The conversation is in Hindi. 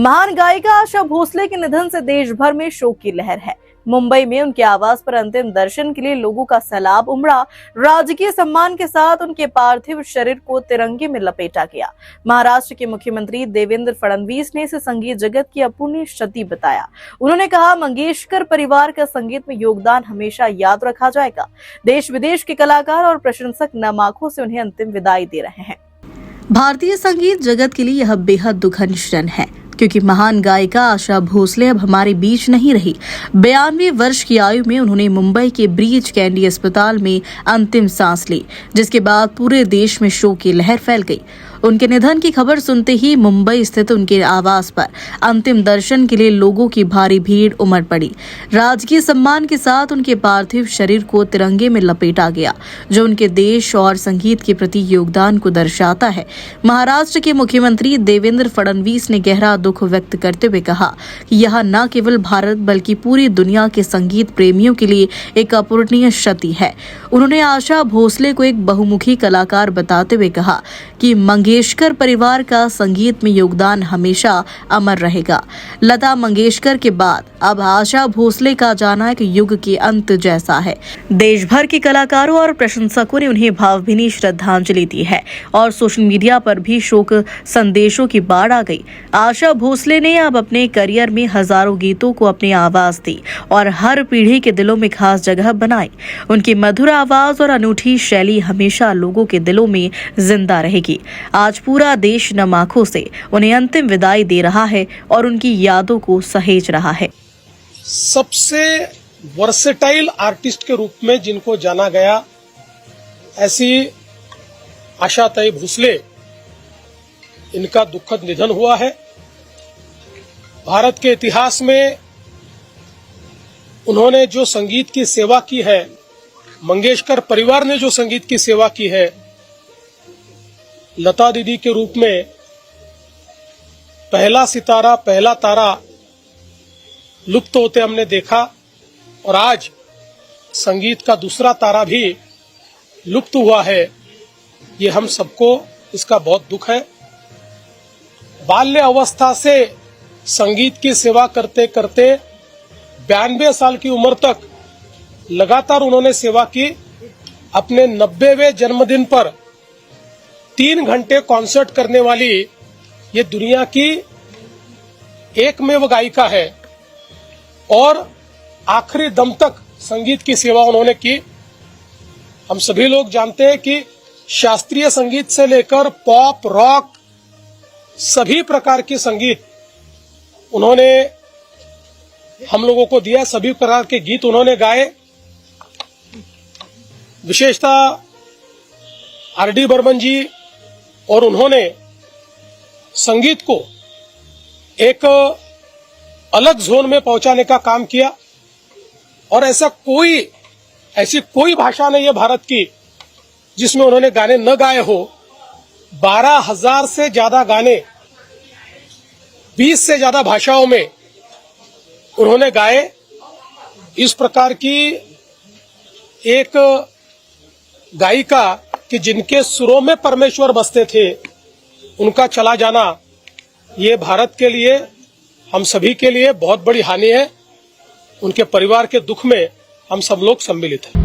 महान गायिका आशा भोसले के निधन से देश भर में शोक की लहर है। मुंबई में उनके आवास पर अंतिम दर्शन के लिए लोगों का सैलाब उमड़ा। राजकीय सम्मान के साथ उनके पार्थिव शरीर को तिरंगे में लपेटा गया। महाराष्ट्र के मुख्यमंत्री देवेंद्र फडणवीस ने इसे संगीत जगत की अपूर्णीय क्षति बताया। उन्होंने कहा, मंगेशकर परिवार का संगीत में योगदान हमेशा याद रखा जाएगा। देश विदेश के कलाकार और प्रशंसक नम आंखों से उन्हें अंतिम विदाई दे रहे हैं। भारतीय संगीत जगत के लिए यह बेहद दुखद क्षण है, क्योंकि महान गायिका आशा भोसले अब हमारे बीच नहीं रही। 92 वर्ष की आयु में उन्होंने मुंबई के ब्रीच कैंडी अस्पताल में अंतिम सांस ली, जिसके बाद पूरे देश में शोक की लहर फैल गई। उनके निधन की खबर सुनते ही मुंबई स्थित उनके आवास पर अंतिम दर्शन के लिए लोगों की भारी भीड़ उमड़ पड़ी। राजकीय सम्मान के साथ उनके पार्थिव शरीर को तिरंगे में लपेटा गया, जो उनके देश और संगीत के प्रति योगदान को दर्शाता है। महाराष्ट्र के मुख्यमंत्री देवेंद्र फडणवीस ने गहरा दुख व्यक्त करते हुए कहा कि यह न केवल भारत बल्कि पूरी दुनिया के संगीत प्रेमियों के लिए एक अपूर्णीय क्षति है। उन्होंने आशा भोसले को एक बहुमुखी कलाकार बताते हुए कहा कि मंगेशकर परिवार का संगीत में योगदान हमेशा अमर रहेगा। लता मंगेशकर के बाद अब आशा भोसले का जाना एक युग के अंत जैसा है। देश भर के कलाकारों और प्रशंसकों ने उन्हें भावभीनी श्रद्धांजलि दी है और सोशल मीडिया पर भी शोक संदेशों की बाढ़ आ गई। आशा भोसले ने अब अपने करियर में हजारों गीतों को अपनी आवाज दी और हर पीढ़ी के दिलों में खास जगह बनाई। उनकी मधुर आवाज और अनूठी शैली हमेशा लोगों के दिलों में जिंदा रहेगी। आज पूरा देश नम आंखों से उन्हें अंतिम विदाई दे रहा है और उनकी यादों को सहेज रहा है। सबसे वर्सेटाइल आर्टिस्ट के रूप में जिनको जाना गया, ऐसी आशाताई भोसले, इनका दुखद निधन हुआ है। भारत के इतिहास में उन्होंने जो संगीत की सेवा की है, मंगेशकर परिवार ने जो संगीत की सेवा की है, लता दीदी के रूप में पहला सितारा, पहला तारा लुप्त होते हमने देखा और आज संगीत का दूसरा तारा भी लुप्त हुआ है। ये हम सबको इसका बहुत दुख है। बाल्य अवस्था से संगीत की सेवा करते करते 92 साल की उम्र तक लगातार उन्होंने सेवा की। अपने 90वें जन्मदिन पर 3 घंटे कॉन्सर्ट करने वाली ये दुनिया की एकमेव गायिका है और आखिरी दम तक संगीत की सेवा उन्होंने की। हम सभी लोग जानते हैं कि शास्त्रीय संगीत से लेकर पॉप, रॉक, सभी प्रकार के संगीत उन्होंने हम लोगों को दिया। सभी प्रकार के गीत उन्होंने गाए। विशेषतः आर.डी. बर्मन जी और उन्होंने संगीत को एक अलग जोन में पहुंचाने का काम किया और ऐसी कोई भाषा नहीं है भारत की जिसमें उन्होंने गाने न गाए हो। 12,000 से ज्यादा गाने 20 से ज्यादा भाषाओं में उन्होंने गाए। इस प्रकार की एक गायिका कि जिनके सुरों में परमेश्वर बसते थे, उनका चला जाना ये भारत के लिए, हम सभी के लिए बहुत बड़ी हानि है। उनके परिवार के दुख में हम सब लोग सम्मिलित हैं।